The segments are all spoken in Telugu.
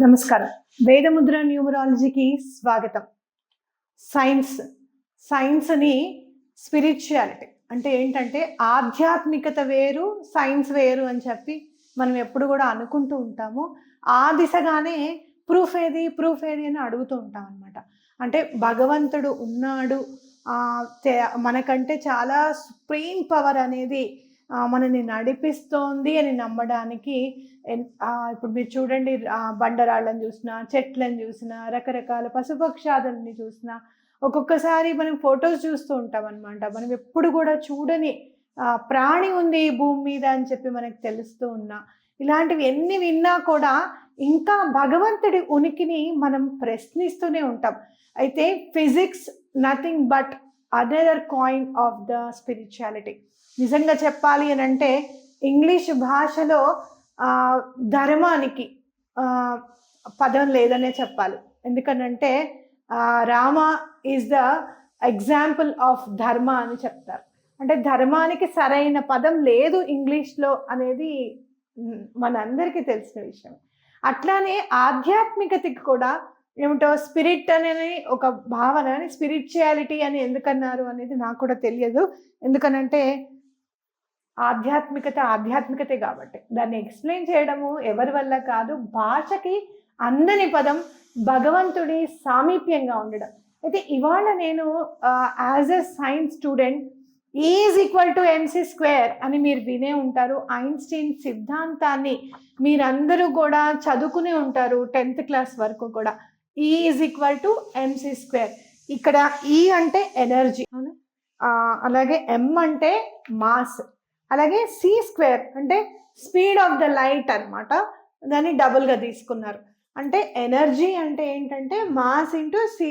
నమస్కారం. వేదముద్ర న్యూమరాలజీకి స్వాగతం. సైన్స్ని స్పిరిచువాలిటీ అంటే ఏంటంటే ఆధ్యాత్మికత వేరు, సైన్స్ వేరు అని చెప్పి మనం ఎప్పుడు కూడా అనుకుంటూ ఉంటాము. ఆ దిశగానే ప్రూఫ్ ఏది అని అడుగుతూ ఉంటాం అనమాట. అంటే భగవంతుడు ఉన్నాడు, మనకంటే చాలా సుప్రీం పవర్ అనేది మనని నడిపిస్తోంది అని నమ్మడానికి ఇప్పుడు మీరు చూడండి, బండరాళ్ళని చూసినా, చెట్లను చూసినా, రకరకాల పశుపక్షాదుల్ని చూసినా, ఒక్కొక్కసారి మనం ఫొటోస్ చూస్తూ ఉంటాం అనమాట. మనం ఎప్పుడు కూడా చూడని ప్రాణి ఉంది ఈ భూమి మీద అని చెప్పి మనకు తెలుస్తూ ఉన్నా, ఇలాంటివి ఎన్ని విన్నా కూడా ఇంకా భగవంతుడి ఉనికిని మనం ప్రశ్నిస్తూనే ఉంటాం. అయితే physics nothing but another coin of the spirituality. నిజంగా చెప్పాలి అని అంటే ఇంగ్లీష్ భాషలో ధర్మానికి పదం లేదనే చెప్పాలి. ఎందుకనంటే Rama is the example of ధర్మ అని చెప్తారు. అంటే ధర్మానికి సరైన పదం లేదు ఇంగ్లీష్లో అనేది మనందరికీ తెలిసిన విషయం. అట్లానే ఆధ్యాత్మికతకి కూడా ఏమిటో స్పిరిట్ అనేది ఒక భావన, స్పిరిచువాలిటీ అని ఎందుకన్నారు అనేది నాకు కూడా తెలియదు. ఎందుకనంటే ఆధ్యాత్మికతే కాబట్టి దాన్ని ఎక్స్ప్లెయిన్ చేయడము ఎవరి వల్ల కాదు. భాషకి అందని పదం భగవంతుడి సామీప్యంగా ఉండడం. అయితే ఇవాళ నేను as a science student is equal to m c square అని మీరు వినే ఉంటారు. ఐన్స్టీన్ సిద్ధాంతాన్ని మీరందరూ కూడా చదువుకునే ఉంటారు 10th క్లాస్ వరకు కూడా. Is equal to m c square. ఇక్కడ ఈ అంటే ఎనర్జీ, అలాగే ఎం అంటే మాస్, అలాగే సి స్క్వేర్ అంటే స్పీడ్ ఆఫ్ ద లైట్ అనమాట. దాన్ని డబుల్గా తీసుకున్నారు. అంటే ఎనర్జీ అంటే ఏంటంటే mass into C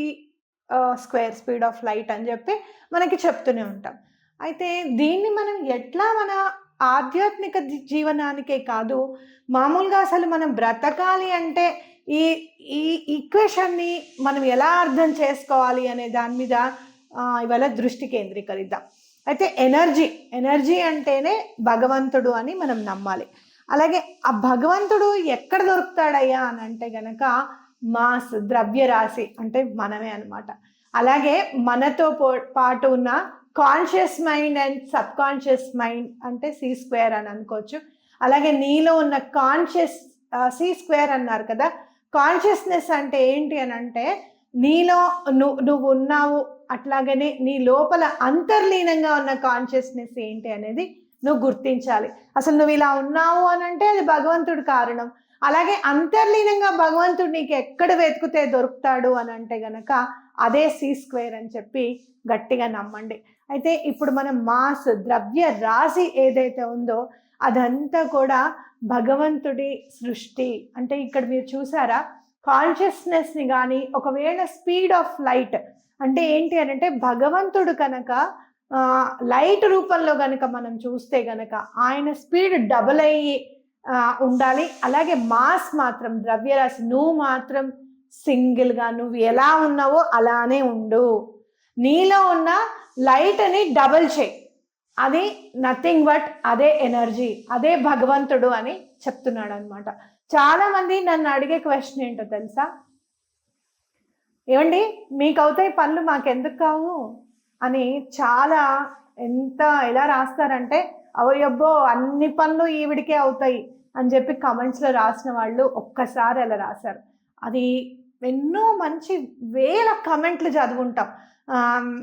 square, speed of light అని చెప్పి మనకి చెప్తూనే ఉంటాం. అయితే దీన్ని మనం ఎట్లా మన ఆధ్యాత్మిక జీవనానికే కాదు, మామూలుగా అసలు మనం బ్రతకాలి అంటే ఈ ఈ ఈక్వేషన్ని మనం ఎలా అర్థం చేసుకోవాలి అనే దాని మీద ఇవాళ దృష్టి కేంద్రీకరిద్దాం. అయితే ఎనర్జీ అంటేనే భగవంతుడు అని మనం నమ్మాలి. అలాగే ఆ భగవంతుడు ఎక్కడ దొరుకుతాడయ్యా అని అంటే గనక మాస్, ద్రవ్యరాశి అంటే మనమే అనమాట. అలాగే మనతో పాటు ఉన్న conscious mind and sub conscious mind అంటే సి స్క్వేర్ అని అనుకోవచ్చు. అలాగే నీలో ఉన్న కాన్షియస్ సి స్క్వేర్ అన్నారు కదా. కాన్షియస్నెస్ అంటే ఏంటి అని అంటే నీలో నువ్వు ఉన్నావు, అట్లాగనే నీ లోపల అంతర్లీనంగా ఉన్న కాన్షియస్నెస్ ఏంటి అనేది నువ్వు గుర్తించాలి. అసలు నువ్వు ఇలా ఉన్నావు అని అంటే అది భగవంతుడు కారణం. అలాగే అంతర్లీనంగా భగవంతుడు నీకు ఎక్కడ వెతుకుతే దొరుకుతాడు అని అంటే గనక అదే సి స్క్వేర్ అని చెప్పి గట్టిగా నమ్మండి. అయితే ఇప్పుడు మనం మాస్, ద్రవ్య రాశి ఏదైతే ఉందో అదంతా కూడా భగవంతుడి సృష్టి. అంటే ఇక్కడ మీరు చూసారా, కాన్షియస్నెస్ని కానీ ఒకవేళ స్పీడ్ ఆఫ్ లైట్ అంటే ఏంటి అని అంటే భగవంతుడు కనుక లైట్ రూపంలో కనుక మనం చూస్తే గనక ఆయన స్పీడ్ డబుల్ అయ్యి ఉండాలి. అలాగే మాస్ మాత్రం, ద్రవ్యరాశి నువ్వు మాత్రం సింగిల్గా నువ్వు ఎలా ఉన్నావో అలానే ఉండు. నీలో ఉన్న లైట్ని డబుల్ చేయి. అది నథింగ్ బట్ అదే ఎనర్జీ, అదే భగవంతుడు అని చెప్తున్నాడు అనమాట. చాలా మంది నన్ను అడిగే క్వశ్చన్ ఏంటో తెలుసా, ఏమండి మీకు అవుతాయి పనులు మాకెందుకు కావు అని చాలా ఎలా రాస్తారంటే అవయబ్బో అన్ని పనులు ఈవిడికే అవుతాయి అని చెప్పి కమెంట్స్లో రాసిన వాళ్ళు ఒక్కసారి అలా రాశారు. అది ఎన్నో మంచి వేల కమెంట్లు చదువుంటాం.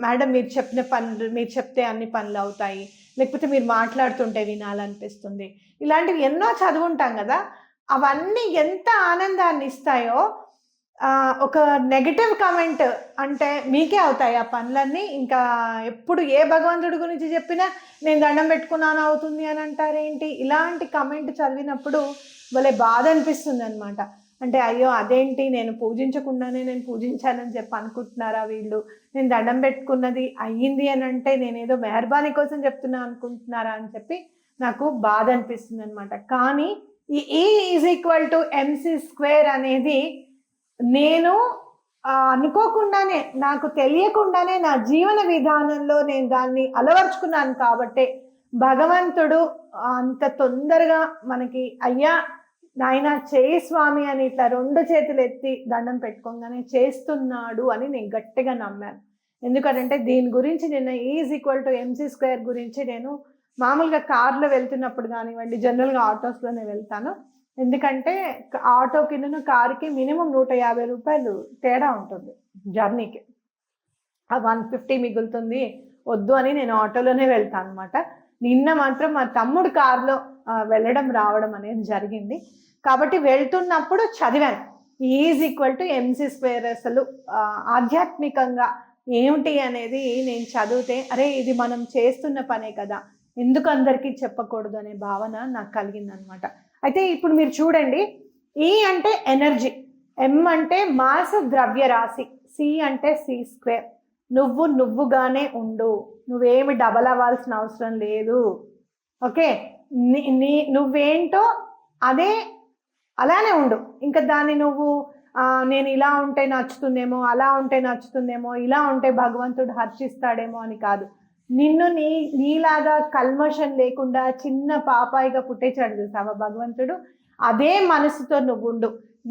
మేడం మీరు చెప్పిన పనులు, మీరు చెప్తే అన్ని పనులు అవుతాయి, లేకపోతే మీరు మాట్లాడుతుంటే వినాలనిపిస్తుంది, ఇలాంటివి ఎన్నో చదువుంటాం కదా. అవన్నీ ఎంత ఆనందాన్ని ఇస్తాయో, ఒక నెగటివ్ కామెంట్ అంటే మీకే అవుతాయి ఆ పనులన్నీ, ఇంకా ఎప్పుడు ఏ భగవంతుడి గురించి చెప్పినా నేను దండం పెట్టుకున్నాను అవుతుంది అని అంటారేంటి, ఇలాంటి కమెంట్ చదివినప్పుడు భలే బాధ అనిపిస్తుంది అనమాట. అంటే అయ్యో అదేంటి, నేను పూజించకుండానే నేను పూజించానని చెప్పి అనుకుంటున్నారా వీళ్ళు, నేను దండం పెట్టుకున్నది అయ్యింది అని అంటే నేనేదో మెహర్బానీ కోసం చెప్తున్నా అనుకుంటున్నారా అని చెప్పి నాకు బాధ అనిపిస్తుంది అనమాట. కానీ ఈ is equal to m c square అనేది నేను అనుకోకుండానే, నాకు తెలియకుండానే నా జీవన విధానంలో నేను దాన్ని అలవర్చుకున్నాను. కాబట్టే భగవంతుడు అంత తొందరగా మనకి అయ్యా నాయన చేయి స్వామి అని ఇట్లా 2 చేతులు ఎత్తి దండం పెట్టుకోగానే చేస్తున్నాడు అని నేను గట్టిగా నమ్మాను. ఎందుకంటే దీని గురించి నిన్న E=mc² గురించి నేను మామూలుగా కార్లో వెళ్తున్నప్పుడు కానివ్వండి, జనరల్గా ఆటోస్లోనే వెళ్తాను. ఎందుకంటే ఆటోకి కారుకి మినిమం 150 రూపాయలు తేడా ఉంటుంది జర్నీకి. 150 మిగులుతుంది వద్దు అని నేను ఆటోలోనే వెళ్తాను అనమాట. నిన్న మాత్రం మా తమ్ముడు కారులో వెళ్ళడం రావడం అనేది జరిగింది. కాబట్టి వెళ్తున్నప్పుడు చదివాను E=mc². అసలు ఆధ్యాత్మికంగా ఏమిటి అనేది నేను చదివితే అరే ఇది మనం చేస్తున్న పనే కదా, ఎందుకు అందరికీ చెప్పకూడదు అనే భావన నాకు కలిగిందనమాట. అయితే ఇప్పుడు మీరు చూడండి, E అంటే ఎనర్జీ, M అంటే మాస్ ద్రవ్యరాశి, C అంటే C². నువ్వుగానే ఉండు, నువ్వేమి డబల్ అవ్వాల్సిన అవసరం లేదు. ఓకే, నువ్వేంటో అలానే ఉండు. ఇంకా దాన్ని నువ్వు నేను ఇలా ఉంటే నచ్చుతుందేమో, అలా ఉంటే నచ్చుతుందేమో, ఇలా ఉంటే భగవంతుడు హర్షిస్తాడేమో అని కాదు. నిన్ను నీలాగా కల్మషం లేకుండా చిన్న పాపాయిగా పుట్టేచాడు చూసావా భగవంతుడు, అదే మనసుతో నువ్వు ఉండు.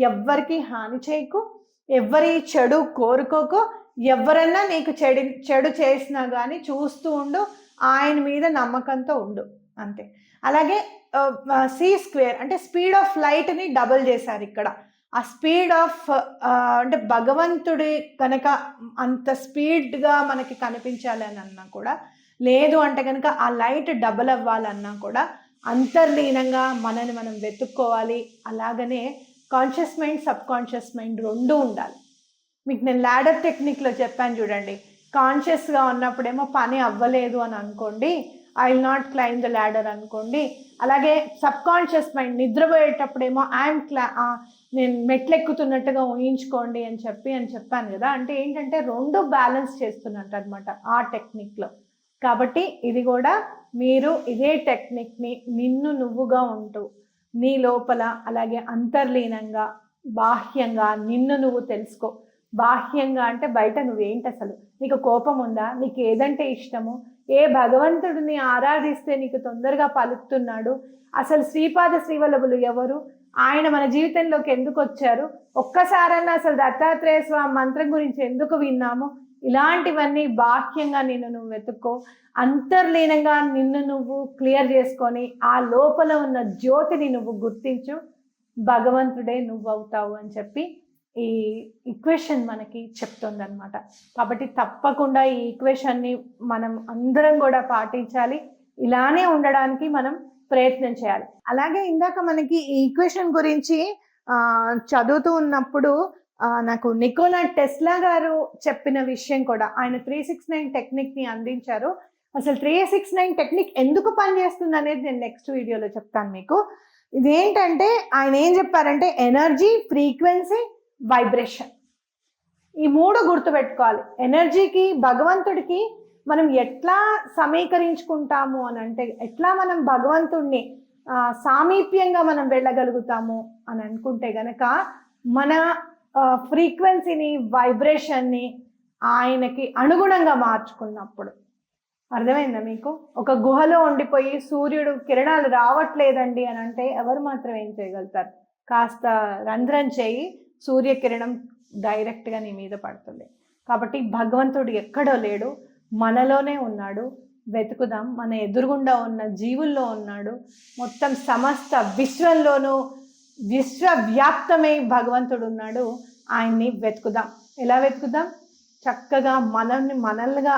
ఎవ్వరికి హాని చేయకు, ఎవరి చెడు కోరుకోకు, ఎవరన్నా నీకు చెడు చేసినా కానీ చూస్తూ ఉండు, ఆయన మీద నమ్మకంతో ఉండు, అంతే. అలాగే C² అంటే స్పీడ్ ఆఫ్ లైట్ని డబుల్ చేశారు ఇక్కడ. ఆ స్పీడ్ ఆఫ్ అంటే భగవంతుడి కనుక అంత స్పీడ్గా మనకి కనిపించాలి అని అన్నా కూడా, లేదు అంటే కనుక ఆ లైట్ డబుల్ అవ్వాలన్నా కూడా అంతర్లీనంగా మనని మనం వెతుక్కోవాలి. అలాగనే conscious mind, sub conscious mind 2 ఉండాలి. మీకు నేను ల్యాడర్ టెక్నిక్లో చెప్పాను చూడండి, కాన్షియస్గా ఉన్నప్పుడేమో పని అవ్వలేదు అని అనుకోండి, I will not claim the ladder అనుకోండి. అలాగే సబ్ కాన్షియస్ మైండ్ నిద్రపోయేటప్పుడేమో నేను మెట్లెక్కుతున్నట్టుగా ఊహించుకోండి అని చెప్పాను కదా. అంటే ఏంటంటే 2 బ్యాలెన్స్ చేస్తున్నట్టు అనమాట ఆ టెక్నిక్లో. కాబట్టి ఇది కూడా మీరు ఇదే టెక్నిక్ని నువ్వుగా ఉంటూ నీ లోపల, అలాగే అంతర్లీనంగా బాహ్యంగా నిన్ను నువ్వు తెలుసుకో. బాహ్యంగా అంటే బయట నువ్వేంటి, అసలు నీకు కోపం ఉందా, నీకు ఏదంటే ఇష్టము, ఏ భగవంతుడిని ఆరాధిస్తే నీకు తొందరగా పలుకుతున్నాడు, అసలు శ్రీపాద శ్రీవల్లభులు ఎవరు, ఆయన మన జీవితంలోకి ఎందుకు వచ్చారు, ఒక్కసారన్నా అసలు దత్తాత్రేయ స్వామి మంత్రం గురించి ఎందుకు విన్నాము, ఇలాంటివన్నీ బాహ్యంగా నువ్వు వెతుక్కో. అంతర్లీనంగా నువ్వు క్లియర్ చేసుకొని ఆ లోపల ఉన్న జ్యోతిని నువ్వు గుర్తించు, భగవంతుడే నువ్వు అవుతావు అని చెప్పి ఈ ఈక్వేషన్ మనకి చెప్తుంది అనమాట. కాబట్టి తప్పకుండా ఈ ఈక్వేషన్ని మనం అందరం కూడా పాటించాలి, ఇలానే ఉండడానికి మనం ప్రయత్నం చేయాలి. అలాగే ఇందాక మనకి ఈ ఈక్వేషన్ గురించి చదువుతూ ఉన్నప్పుడు నాకు నికోలా టెస్లా గారు చెప్పిన విషయం కూడా, ఆయన 369 టెక్నిక్ని అందించారు. అసలు 369 టెక్నిక్ ఎందుకు పనిచేస్తుంది అనేది నేను నెక్స్ట్ వీడియోలో చెప్తాను మీకు. ఇదేంటంటే ఆయన ఏం చెప్పారంటే ఎనర్జీ, ఫ్రీక్వెన్సీ, వైబ్రేషన్, ఈ 3 గుర్తుపెట్టుకోవాలి. ఎనర్జీకి, భగవంతుడికి మనం ఎట్లా సమీకరించుకుంటాము అని అంటే, ఎట్లా మనం భగవంతుడిని సామీప్యంగా మనం వెళ్ళగలుగుతాము అని అనుకుంటే గనక మన ఫ్రీక్వెన్సీని, వైబ్రేషన్ని ఆయనకి అనుగుణంగా మార్చుకున్నప్పుడు. అర్థమైందా మీకు? ఒక గుహలో ఉండిపోయి సూర్యుడు కిరణాలు రావట్లేదండి అని అంటే ఎవరు మాత్రం ఏం చేయగలుగుతారు? కాస్త రంధ్రం చేయి, సూర్యకిరణం డైరెక్ట్గా నీ మీద పడుతుంది. కాబట్టి భగవంతుడు ఎక్కడో లేడు, మనలోనే ఉన్నాడు. వెతుకుదాం. మన ఎదురుగుండా ఉన్న జీవుల్లో ఉన్నాడు. మొత్తం సమస్త విశ్వంలోనూ విశ్వవ్యాప్తమై భగవంతుడు ఉన్నాడు. ఆయన్ని వెతుకుదాం. ఎలా వెతుకుదాం? చక్కగా మనల్నిగా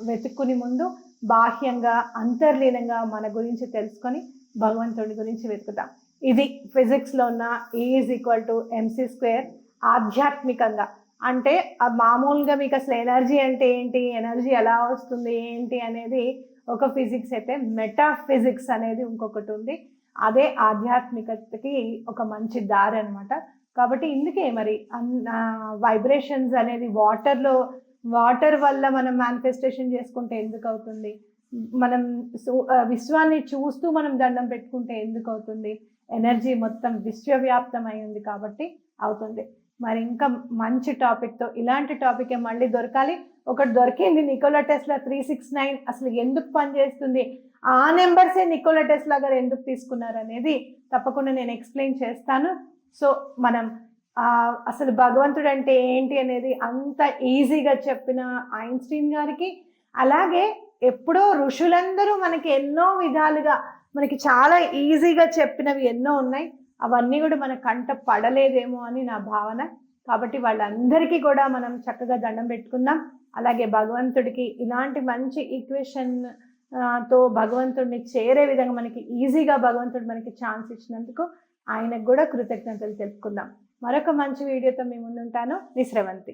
వెతుక్కుని ముందు బాహ్యంగా, అంతర్లీనంగా మన గురించి తెలుసుకొని భగవంతుడి గురించి వెతుకుదాం. ఇది ఫిజిక్స్లో ఉన్న E=mc². ఆధ్యాత్మికంగా అంటే మామూలుగా మీకు అసలు ఎనర్జీ అంటే ఏంటి, ఎనర్జీ ఎలా వస్తుంది ఏంటి అనేది ఒక ఫిజిక్స్ అయితే, మెటాఫిజిక్స్ అనేది ఇంకొకటి ఉంది. అదే ఆధ్యాత్మికతకి ఒక మంచి దారి అనమాట. కాబట్టి ఇందుకే మరి వైబ్రేషన్స్ అనేది వాటర్ వల్ల మనం మేనిఫెస్టేషన్ చేసుకుంటే ఎందుకు అవుతుంది, మనం విశ్వాన్ని చూస్తూ మనం దండం పెట్టుకుంటే ఎందుకు అవుతుంది, ఎనర్జీ మొత్తం విశ్వవ్యాప్తమై ఉంది కాబట్టి అవుతుంది. మరి ఇంకా మంచి టాపిక్తో, ఇలాంటి టాపిక్ మళ్ళీ దొరకాలి. ఒకటి దొరికింది, నికోలా టెస్లా 369 అసలు ఎందుకు పనిచేస్తుంది, ఆ నెంబర్సే నికోలా టెస్లా గారు ఎందుకు తీసుకున్నారు అనేది తప్పకుండా నేను ఎక్స్ప్లెయిన్ చేస్తాను. సో మనం అసలు భగవంతుడు అంటే ఏంటి అనేది అంత ఈజీగా చెప్పిన ఐన్స్టీన్ గారికి, అలాగే ఎప్పుడో ఋషులందరూ మనకి ఎన్నో విధాలుగా మనకి చాలా ఈజీగా చెప్పినవి ఎన్నో ఉన్నాయి. అవన్నీ కూడా మన కంట పడలేదేమో అని నా భావన. కాబట్టి వాళ్ళందరికీ కూడా మనం చక్కగా దండం పెట్టుకుందాం. అలాగే భగవంతుడికి ఇలాంటి మంచి ఈక్వేషన్ తో భగవంతుడిని చేరే విధంగా మనకి ఈజీగా భగవంతుడు మనకి ఛాన్స్ ఇచ్చినందుకు ఆయనకు కూడా కృతజ్ఞతలు తెలుపుకుందాం. మరొక మంచి వీడియోతో మీ ముందుంటాను. శ్రవంతి.